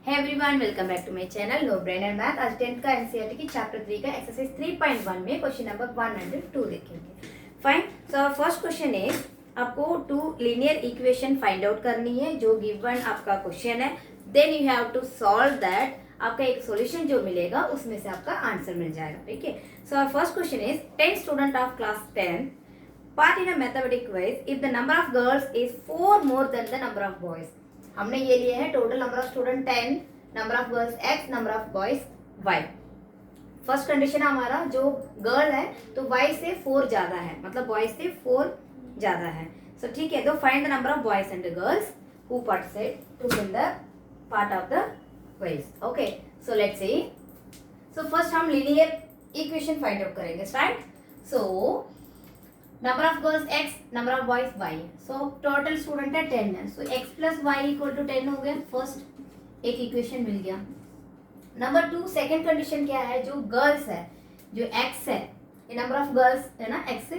Hey everyone, welcome back to my channel No Brainer Math। आज 10th का NCERT की chapter 3 का exercise 3.1 में क्वेश्चन नंबर 102 देखेंगे। Fine. So first question is आपको two linear equation find out करनी है जो गिवन आपका क्वेश्चन है। Then you have to solve that. आपका एक सॉल्यूशन जो मिलेगा उसमें से आपका आंसर मिल जाएगा। ठीक है। सो first question is 10 student of class 10 part in a mathematics quiz if the number of girls is 4 more than the number of boys। हमने ये लिए है total number of student 10, number of girls x, number of boys y। First condition हमारा जो girl है तो y से 4 ज्यादा है, मतलब बॉयज से 4 ज्यादा है। सो ठीक है, तो find the number of boys and girls who participate in the part of the quiz. Okay, so let's see. So first हम लीनियर इक्वेशन फाइंड आउट करेंगे। Start. So number of girls x, number of boys y। So total student है 10 है। So x plus y equal to 10 हो गया। First एक equation मिल गया। Number 2 second condition क्या है, जो गर्ल्स है जो x है, ये नंबर ऑफ गर्ल्स है ना, x से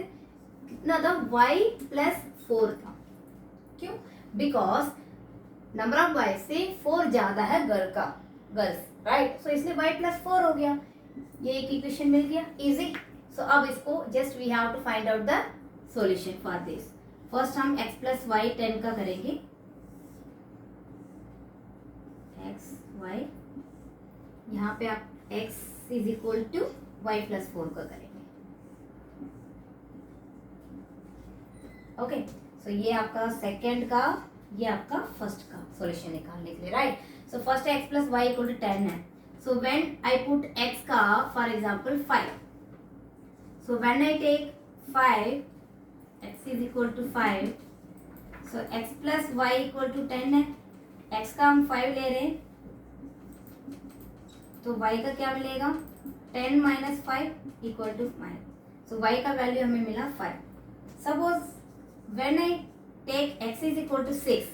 कितना था, y प्लस 4 था। क्यों? बिकॉज नंबर ऑफ y से 4 ज्यादा है गर्ल का, गर्ल्स, राइट। सो इसलिए y प्लस 4 हो गया। ये एक इक्वेशन मिल गया, इजी। सो अब इसको just we have to find out the solution for this. First हम x प्लस वाई 10 का करेंगे। x y, यहाँ पे आप x is equal to y plus 4 का करेंगे। ओके, सो ये आपका सेकेंड का, ये आपका फर्स्ट का सॉल्यूशन निकालने के लिए, right. So first x plus y equal to 10 है। So when I put x का for example 5, so when I take 5, x is equal to 5, so x plus y equal to 10 है। x का हम 5 ले रहे हैं तो y का क्या मिलेगा, 10 minus 5 equal to 5। So y का वैल्यू हमें मिला 5। Suppose when I take x is equal to 6,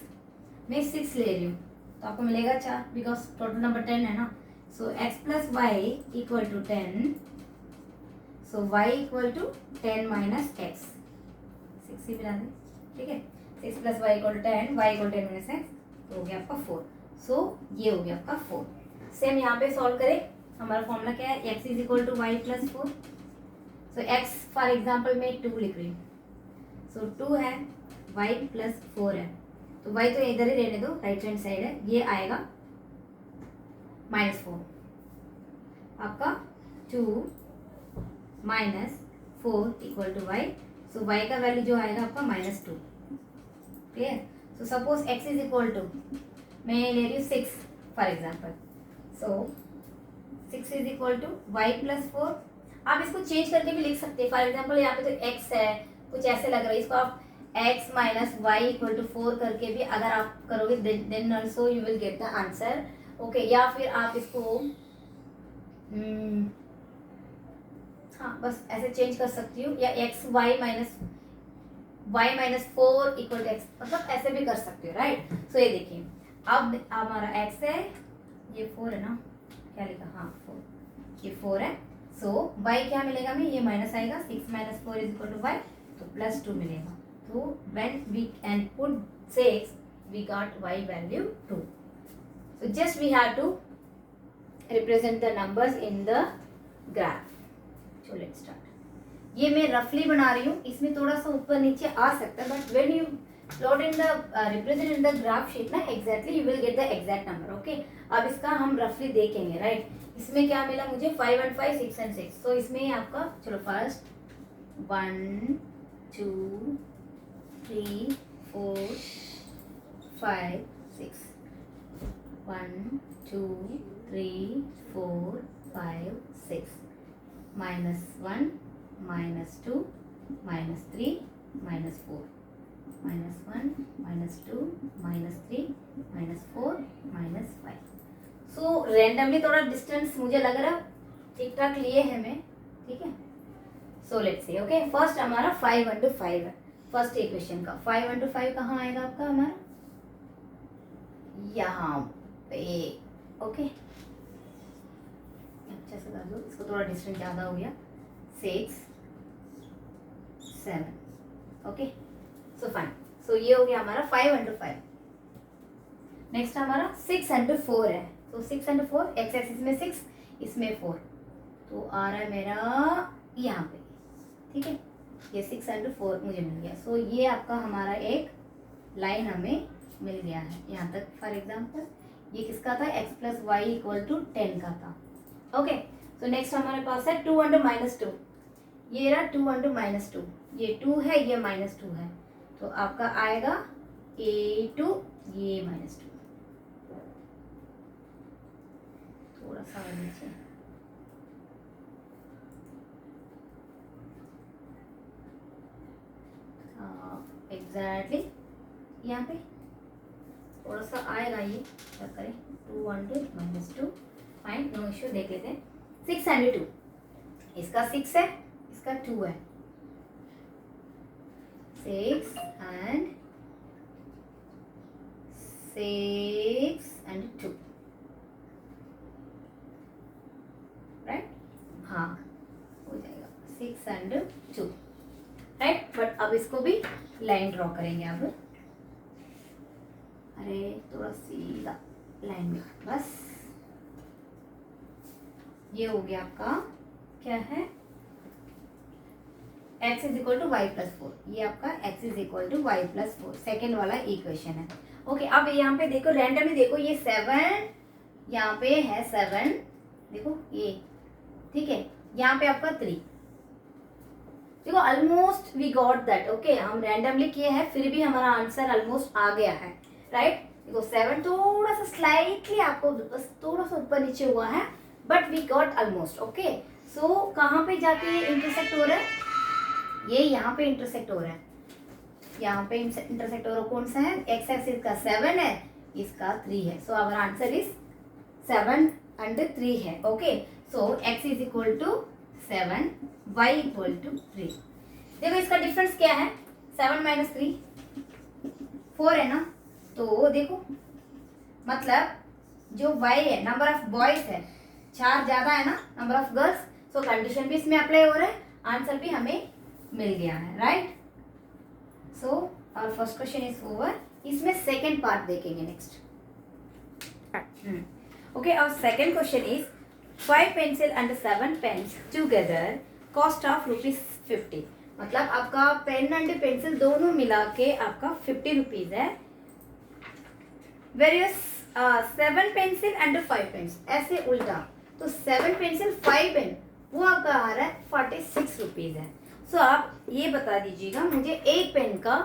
मैं 6 ले रही हूँ तो आपको मिलेगा 4, बिकॉज टोटल नंबर 10 है ना। So x plus y equal to 10, so y equal to 10 minus x, 6 ही मिला दें, ठीक है। 6 plus y equal to 10, y equal 10 minus x, तो हो गया आपका 4। सो ये हो गया आपका 4। सेम यहाँ पे सॉल्व करें। हमारा फॉर्मूला क्या है, x is equal to y plus 4। So x for example मैं 2 लिख रही हूँ। सो 2 है, y प्लस 4 है, तो y तो इधर ही रहने दो, राइट हैंड साइड है, ये आएगा माइनस 4। आपका 2 minus 4 equal to y. So y का वैल्यू जो आएगा आपका minus 2। Clear. So suppose x is equal to, मैं ले रही हूँ 6 for example. So 6 is equal to y plus 4। आप इसको चेंज करके भी लिख सकते हैं। फॉर एग्जाम्पल यहाँ पे तो x है, कुछ ऐसे लग रहा है, इसको आप x minus y equal to 4 करके भी अगर आप करोगे then also you will get the answer. Okay, या फिर आप इसको हाँ बस ऐसे चेंज कर सकती हूँ, या x y minus 4 equal to x, मतलब ऐसे भी कर सकती हूँ, राइट। सो ये देखिए, अब हमारा एक्स है, ये 4 है ना, क्या लिखा, हाँ 4, ये 4 है। सो वाई क्या मिलेगा हमें, ये माइनस आएगा, 6 minus 4 is equal to y, तो प्लस 2 मिलेगा। तो when we can put 6 we got y value 2। So just we have to represent the numbers in the graph. So let's start। ये मैं रफली बना रही हूँ, इसमें थोड़ा सा ऊपर नीचे आ सकता है, but when you plot in the represent in the graph sheet ना, exactly you will get the exact number. Okay, अब इसका हम रफली देखेंगे, राइट। इसमें क्या मिला मुझे, 5 and 5, 6 and 6। तो इसमें आपका, चलो first 1 2 3 4 5 6, 1 2 3 4 5 6, minus 1 minus 2 minus 3 minus 4, minus 1 minus 2 minus 3 minus 4 minus 5। सो रेंडमली थोड़ा डिस्टेंस मुझे लग रहा ठीक ठाक लिए हैं मैं, ठीक है। सो लेट्स सी। ओके, फर्स्ट हमारा 5 into 5 है, फर्स्ट इक्वेशन का 5 into 5 कहाँ आएगा आपका, हमारा यहाँ पे। ओके, अच्छा से कर दो, इसको थोड़ा डिस्टेंस ज़्यादा हो गया, 6 7। Okay, so fine. सो ये हो गया हमारा 5 into 5। नेक्स्ट हमारा 6 into 4 है। तो 6 एंड 4, एक्स एक्सिस में 6, इसमें 4, तो आ रहा है मेरा यहाँ पे, ठीक है, ये 6 एंड 4 मुझे मिल गया। सो ये आपका हमारा एक लाइन हमें मिल गया है यहाँ तक। फॉर एग्जाम्पल ये किसका था, x plus y equal to 10 का था। ओके, सो नेक्स्ट हमारे पास है 2 अंडर माइनस 2, ये रहा 2 अंडर माइनस 2, ये 2 है, ये माइनस 2 है, तो आपका आएगा a2, ये माइनस 2, थोड़ा सा नीचे, एग्जैक्टली यहाँ पे थोड़ा सा आएगा, ये क्या करें, 2 under minus 2, fine, no issue. देख लेते हैं 6 एंड 2, इसका 6 है, इसका 2 है, 6 एंड 2, राइट, हाँ हो जाएगा 6 एंड 2, राइट। बट अब इसको भी लाइन ड्रॉ करेंगे अब, अरे थोड़ा सीधा लाइन में, बस ये हो गया आपका, क्या है, x is equal to y plus 4, ये आपका x is equal to y plus 4 second वाला इक्वेशन है। ओके, अब यहाँ पे देखो रैंडमली, देखो ये 7 यहाँ पे है 7, देखो ये, ठीक है, यहाँ पे आपका 3, देखो almost we got that. Okay, हम रैंडमली किए हैं, फिर भी हमारा आंसर ऑलमोस्ट आ गया है, राइट। देखो 7 थोड़ा सा स्लाइटली आपको बस थोड़ा सा ऊपर नीचे हुआ है, but we got almost. Okay, so कहाँ पे जाके इंटरसेक्ट हो रहा है, ये यहाँ पे इंटरसेक्ट हो रहा है, यहाँ पे इंटरसेक्ट हो रहा है, कौन सा है, एक्स एक्सिस का 7 है, इसका 3 है, so our answer is 7 and 3 है। Okay, so x is equal to 7, y equal to 3। देखो इसका डिफरेंस क्या है, 7 माइनस 3 4 है ना, तो देखो मतलब जो y है, नंबर ऑफ बॉयज है, 4 ज्यादा है ना number of girls, so condition भी इसमें अप्लाई हो रहा है, आंसर भी हमें मिल गया है, right. So our first question is over. इसमें सेकेंड पार्ट देखेंगे next. Okay, our second question is 5 pencil and 7 pens together cost of ₹50। मतलब आपका पेन एंड पेंसिल दोनों मिला के आपका 50 रुपीज है, वेरियस 7 पेंसिल एंड 5 पेन्स, ऐसे उल्टा, तो 7 पेंसिल 5 पेन वो आपका आ रहा है 46 रुपीज है। सो आप ये बता दीजिएगा मुझे एक पेन का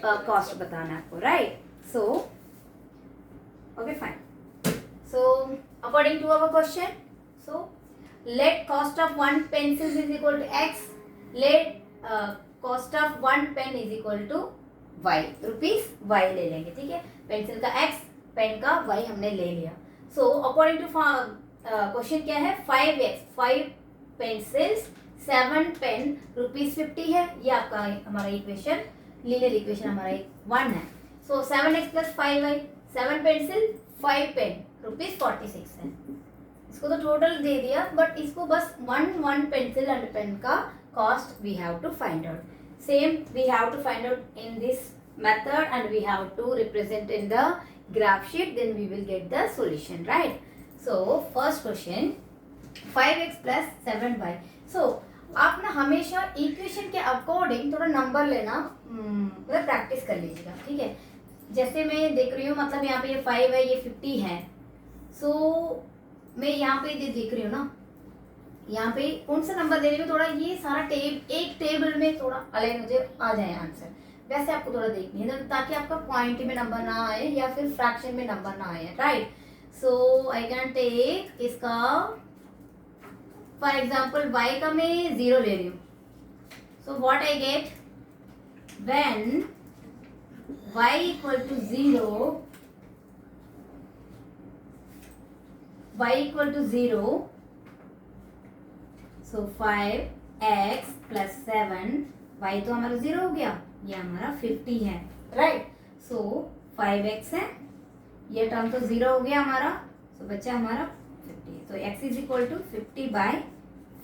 कॉस्ट बताना है आपको, right. So okay fine, so according to our question, so let cost of 1 pencil is equal to x, let cost of 1 pen is equal to y, rupees y ले लेंगे, ठीक है, पेंसिल का x, pen का y हमने ले लिया। सो according to question क्या है, 5x 5 पेंसिल्स 7 पेन ₹50 है, ये आपका हमारा इक्वेशन, लीनियर इक्वेशन हमारा 1 है। सो 7x plus 5y, 7 pencil 5 pen ₹46 है, इसको तो टोटल दे दिया, बट इसको बस वन पेंसिल एंड पेन का cost we have to find out. Same we have to find out in this method and we have to represent in the graph sheet, then we will get the solution, right? So first question, 5x plus 7y. So आप ना हमेशा equation के according थोड़ा number लेना मतलब practice कर लीजिएगा, ठीक है। जैसे मैं देख रही हूँ, मतलब यहाँ पे ये 5 है, ये 50 है, सो मैं यहाँ पे देख रही हूँ ना, यहाँ पे कौन सा नंबर दे रही हूँ, थोड़ा ये सारा एक टेबल में थोड़ा अलग मुझे आ जाए आंसर, वैसे आपको थोड़ा देखनी है ताकि आपका क्वांटिटी में नंबर ना आए या फिर फ्रैक्शन में नंबर ना आए, right. So I can take इसका फॉर एग्जाम्पल y का मैं 0 ले रही हूँ, so what I get when y equal to 0, y equal to 0, so 5x plus 7, y तो हमारा 0 हो गया, ये हमारा 50 है, राइट। सो 5x है, ये टर्म तो 0 हो गया हमारा, सो बच्चा हमारा 50, तो x is equal to 50 by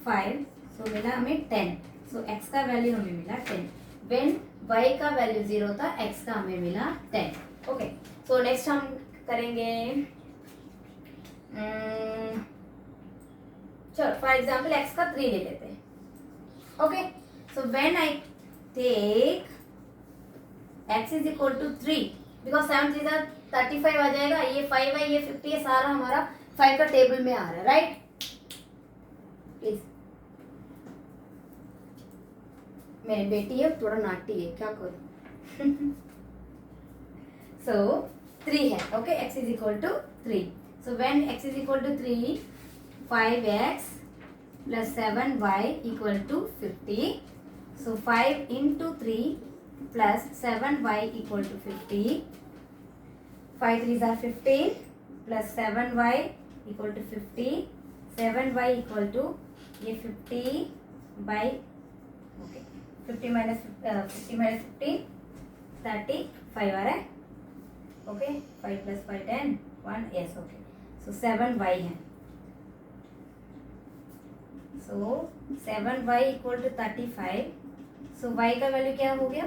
5, so मिला हमें 10, सो x का वैल्यू हमें मिला 10, व्हेन y का वैल्यू 0 था, x का हमें मिला 10। ओके, सो नेक्स्ट हम करेंगे चलो फॉर एग्जाम्पल एक्स का 3 ले लेते हैं. Okay, so when I take x is equal to 3, because 7 3 35 आ जाएगा, ये 5 है, ये 50 है, सारा हमारा 5 का टेबल में आ रहा है, राइट. प्लीज, मेरी बेटी है थोड़ा नाटी है, क्या करूं. सो 3 है. Okay, x is equal to 3. So when x is equal to 3, 5x plus 7y equal to 50. So 5 into 3 plus 7y equal to 50. 5 3s are 15 plus 7y equal to 50. 7y equal to ये 50 by okay 50 minus 15 35 आ रहा है. Okay, 5 plus 5 10 1 yes. Okay, so 7y है. So 7y equal to 35. So y का value क्या हो गया?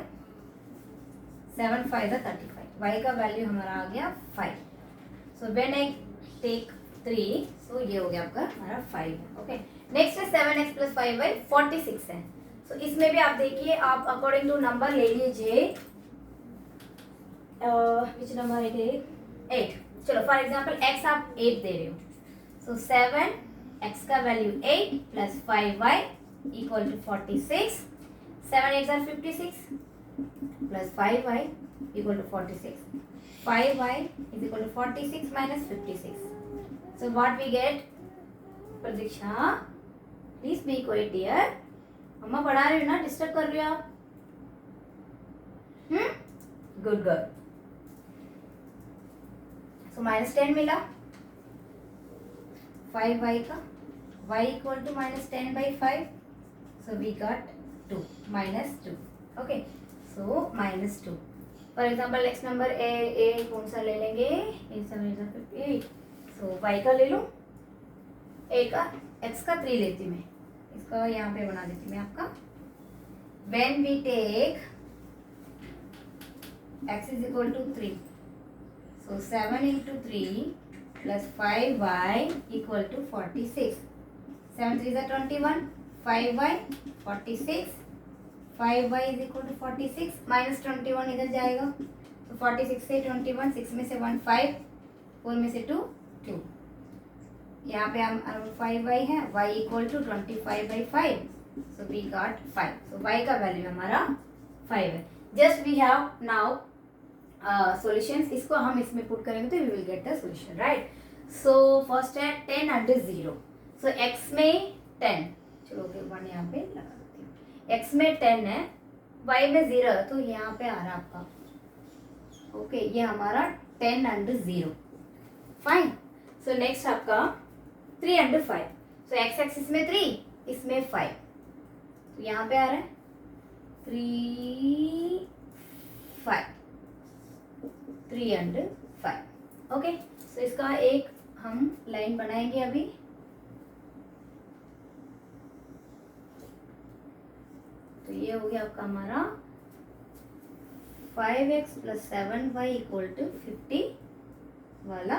7 5 35. y का वैल्यू हमारा आ गया 5. सो व्हेन आई टेक 3, सो ये हो गया आपका हमारा 5. ओके, नेक्स्ट है 7x प्लस 5y 46 है. सो इसमें भी आप देखिए, आप अकॉर्डिंग टू नंबर ले लीजिए. विच नंबर है? 8. चलो फॉर एग्जाम्पल x आप 8 दे रहे हो. सो 7 x का value 8 plus 5y equal to 46. 7 8 are 56 plus 5y equal to 46. 5y is equal to 46 minus 56. So what we get? Pratiksha, please be quiet dear. मम्मा पढ़ा रही हो ना, डिस्टर्ब कर रही हो आप. Good girl. सो -10 मिला 5y का. y equal to -10 by 5. So we got 2 -2. Okay, so -2. For example, next number a कौन सा ले लेंगे? a 7 58. So y का ले लो. a का x का 3 लेती मैं. इसका यहाँ पे बना देती मैं आपका. When we take x is equal to 3. So 7 into 3 plus 5y equal to 46. 7 3s are 21. 5y 46. 5y is equal to 46 minus 21 इधर जाएगा. तो 46 से 21, 6 में से 1 5, 4 में से 2 2. यहाँ पे हम 5y है. y equal to 25 by 5. So we got 5. So y का वैल्यू हमारा 5 है. Just we have now solutions. इसको हम इसमें पुट करेंगे तो we will get the solution, right? So first है 10 under 0. So x में 10, चलो 1 यहाँ पे लगा देती हूँ. x में 10 है, y में 0 है, तो यहाँ पे आ रहा है आपका. ओके, ये हमारा 10 under 0. फाइन. सो नेक्स्ट आपका 3 under 5. सो x एक्सिस में 3, इसमें 5, तो यहाँ पे आ रहा है 3 5. 3 under 5. ओके, सो इसका एक हम लाइन बनाएंगे अभी. तो ये हो गया आपका हमारा 5x plus 7y equal to 50 वाला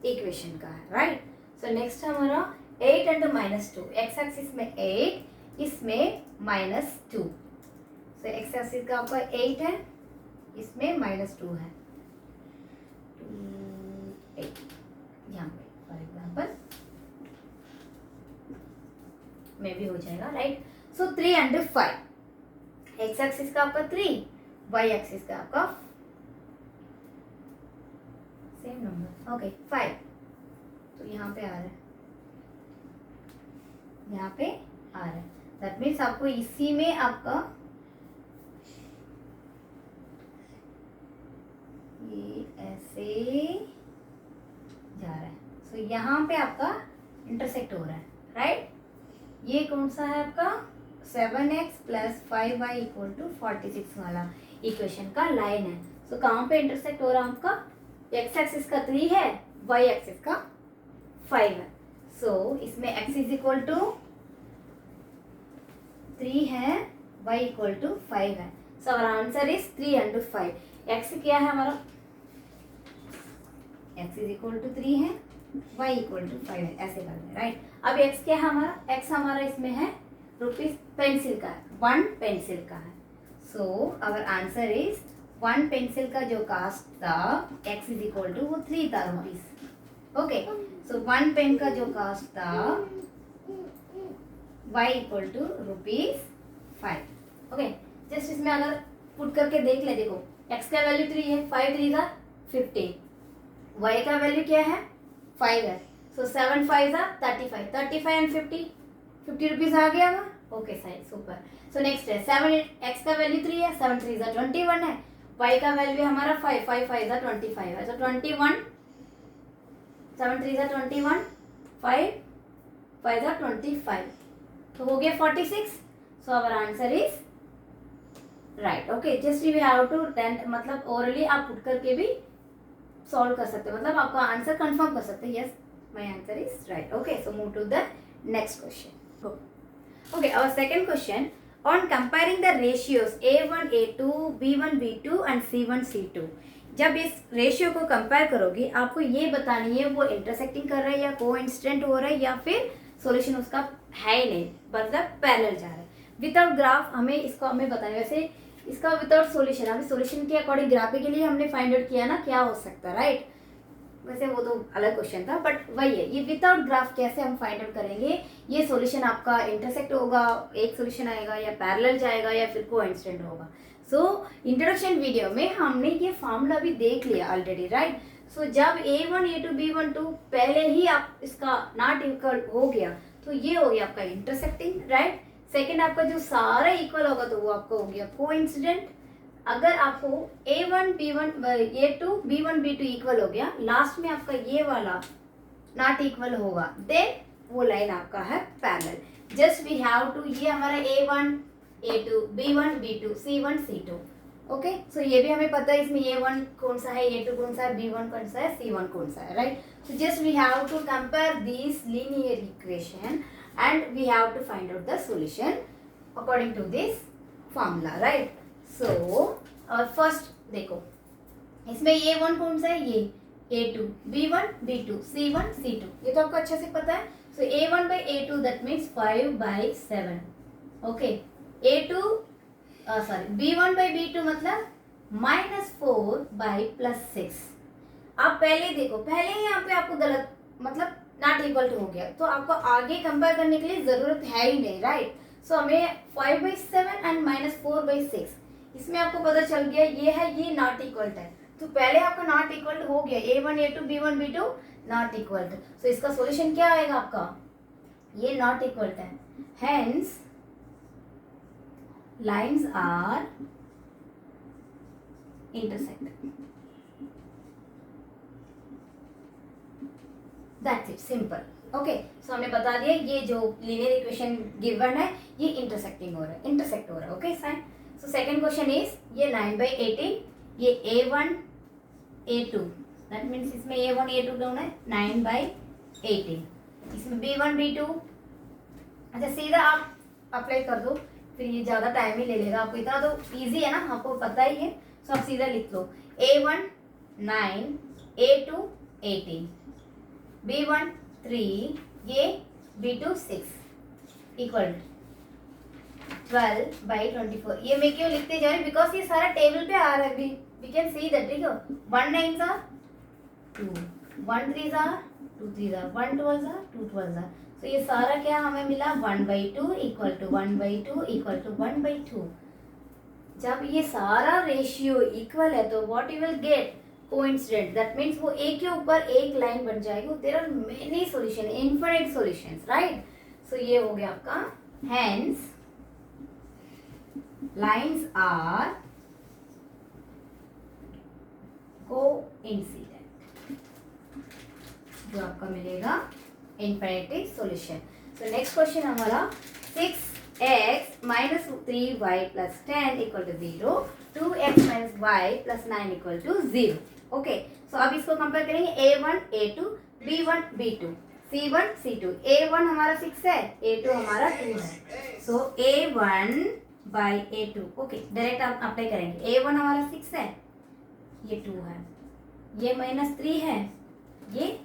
इक्वेशन का है, राइट. सो नेक्स्ट हमारा 8 अंडर -2. x एक्सिस में 8, इसमें -2. सो x एक्सिस का आपका 8 है, इसमें -2 है. 8 यहाँ पे फॉर एग्जाम्पल में भी हो जाएगा, राइट. सो 3 अंडर 5. x एक्सिस का आपका 3, y एक्सिस का आपका सेम नंबर, ओके 5. तो यहाँ पे आ रहा है, यहाँ पे आ रहा है. दैट मीन्स आपको इसी में आपका ये ऐसे जा रहा है. सो यहाँ पे आपका इंटरसेक्ट हो रहा है, राइट. ये कौन सा है आपका 7x plus 5y equal to 46 वाला इक्वेशन का लाइन है. सो कहाँ पे इंटरसेक्ट हो रहा है आपका? x एक्सिस का 3 है, y एक्सिस का 5 है. सो इसमें x इज इक्वल टू 3 है, y इक्वल टू 5 है. So our answer is 3 under 5. x क्या है हमारा? x इज इक्वल टू 3 है, y इक्वल टू 5 ऐसे कर दें, राइट। अब x क्या है हमारा, x हमारा इसमें है रुपीज पेंसिल का है, 1 पेंसिल का है। So our answer is 1 pencil का जो कास्ट था x इज इक्वल टू वो 3 था रुपीज। ओके, सो 1 पेन का जो कास्ट था y equal to rupees 5। Okay, just इसमें अगर पुट करके देख ले, देखो x का वैल्यू 3 है, 5 3 का 15, y का वैल्यू क्या है 5 है। सो 7 5 35, 35 एंड 50 रुपीज आ गया ना। Okay side super. So next है 7 x का वैल्यू 3 है, 7 3 21 है, y का वैल्यू हमारा 5 5 5 25 है। सो 21, 7 3 21, 5 5 25, तो हो गया 46। So our answer is right. Okay, just we have to मतलब ओरली आप पुट करके भी सॉल्व कर सकते हो, मतलब आपका आंसर कंफर्म कर सकते हैं, yes my answer is right. Okay, so move to the next question. Okay, our second question on comparing the ratios a1 a2 b1 b2 and c1 c2। जब इस रेशियो को कंपेयर करोगे आपको ये बतानी है वो इंटरसेक्टिंग कर रहा है या कोइंसिडेंट हो रहा है या फिर सॉल्यूशन उसका है ही नहीं, मतलब पैरेलल जा रहा है। विदाउट ग्राफ हमें इसको हमें बताना है, वैसे इसका विदाउट सॉल्यूशन, हमें सॉल्यूशन के अकॉर्डिंग ग्राफिकली हमने फाइंड आउट किया ना क्या हो सकता है, राइट। वैसे वो तो अलग क्वेश्चन था, बट वही है, ये विदाउट ग्राफ कैसे हम फाइंड आउट करेंगे, ये सॉल्यूशन आपका इंटरसेक्ट होगा, एक सॉल्यूशन आएगा या पैरेलल जाएगा या फिर कोइंसिडेंट होगा। सो इंट्रोडक्शन वीडियो में हमने ये फार्मूला भी देख लिया ऑलरेडी, राइट। सो जब a1 a2 b1 2 पहले ही आप इसका नॉट इक्वल हो गया तो ये हो गया आपका इंटरसेक्टिंग, राइट। सेकेंड आपका जो सारा इक्वल होगा तो वो आपका हो गया कोइंसिडेंट। अगर आपको a1 b1 a2 b1 b2 equal हो गया, लास्ट में आपका ये वाला नॉट इक्वल होगा, देन वो लाइन आपका है parallel. Just we have to, ये हमारा a1 a2 b1 b2 c1 c2। Okay, सो ये भी हमें पता है इसमें a1 कौन सा है, a2 कौन सा है, b1 कौन सा है, c1 कौन सा है, right. So just we have to compare this linear equation and we have to find out the solution according to this formula, right। so our first देखो इसमें a1 कौन सा है, ये a2 b1 b2 c1 c2, ये तो आपको अच्छे से पता है। so a1 by a2 that means 5 by 7, okay। a2 b1 by b2 मतलब -4 by +6। आप पहले देखो, पहले ही यहाँ पे आपको गलत मतलब नॉट इक्वल टू हो गया, तो आपको आगे कंपेयर करने के लिए जरूरत है ही नहीं, राइट। सो हमें 5 by 7 एंड -4 by 6, इसमें आपको पता चल गया ये है, ये नॉट इक्वल है, तो पहले आपका नॉट इक्वल हो गया a1 a2 b1 b2 not equal. सो इसका सॉल्यूशन क्या आएगा आपका, ये नॉट इक्वल है, hence lines are intersect. That's it, simple. Okay, so हमने बता दिया ये जो लीनियर इक्वेशन गिवन है ये इंटरसेक्टिंग हो रहा है, इंटरसेक्ट हो रहा है। Okay fine. So second question is ये 9 by 18, ये a1 a2 दैट मीन्स इसमें a1 a2 कौन है 9 by 18, इसमें b1 b2। अच्छा सीधा आप अप्लाई कर दो, फिर ये ज़्यादा टाइम ही ले लेगा आपको, इतना तो ईजी है ना, आपको पता ही है। सो आप सीधा लिख लो a1 9 a2 18 b1 3 ये b2 6 इक्वल 12 by 24। ये मैं क्यों लिखते जा रही हूँ, बिकॉज ये सारा टेबल पे आ रहा है, वी कैन सी दैट, ठीक है। 1 9s are 2, 1 3s are 2 3s are 1 12s are 2 12s are। तो ये सारा क्या हमें मिला 1 by 2 equal to 1 by 2 equal to 1 by 2। जब ये सारा रेशियो इक्वल है तो what you will get coincident, that means वो एक के ऊपर एक लाइन बन जाएगी। There are many solution, infinite solutions, right. So ये हो गया आपका, हेंस लाइंस आर कोइंसिडेंट, जो आपका मिलेगा infinity solution. So next question हमारा 6x minus 3y plus 10 equal to 0, 2x minus y plus 9 equal to 0। Okay, सो अब इसको कंपेयर करेंगे a1 a2 b1 b2 c1 c2। a1 हमारा 6 है, a2 हमारा 2 है। सो a1 by a2, okay direct आप apply करेंगे। a1 हमारा 6 है, ये 2 है, ये -3 है, ये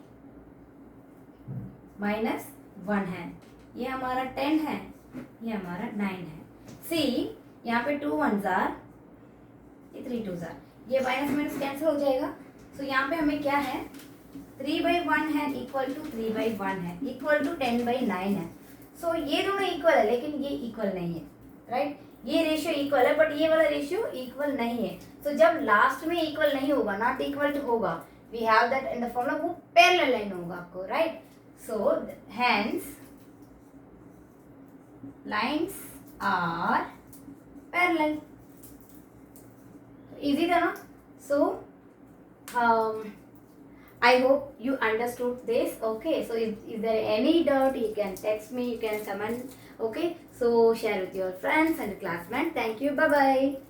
-1 है, ये हमारा 10 है, ये हमारा 9 है। सी यहाँ पे 2 1s आर, ये 3 2s आर, ये माइनस माइनस कैंसिल हो जाएगा। सो यहाँ पे हमें क्या है, 3/1 है इक्वल टू 3/1 है इक्वल टू 10/9 है। सो ये दोनों इक्वल है लेकिन ये इक्वल नहीं है, राइट? ये रेशियो इक्वल है बट ये वाला रेशियो इक्वल नहीं है। सो जब लास्ट में इक्वल नहीं होगा, नॉट इक्वल टू होगा, we have that in the formula, वो पैरेलल लाइन होगा आपको, right? So hence lines are parallel. Easy था ना? सो I hope you understood this. Okay, so if there any doubt, you can text me, you can comment. Okay, so share with your friends and classmates. Thank you. Bye bye.